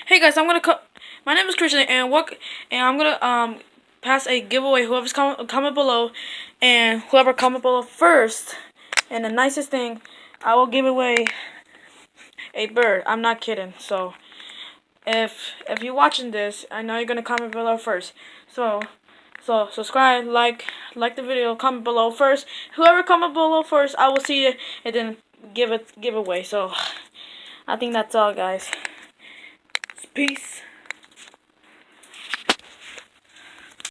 Hey guys, my name is Christian, and I'm gonna pass a giveaway. Whoever's comment below, and whoever comment below first, and the nicest thing, I will give away a bird. I'm not kidding. So if you're watching this, I know you're gonna comment below first. So subscribe, like the video, comment below first. Whoever comment below first, I will see you and then give away. So I think that's all, guys. Peace.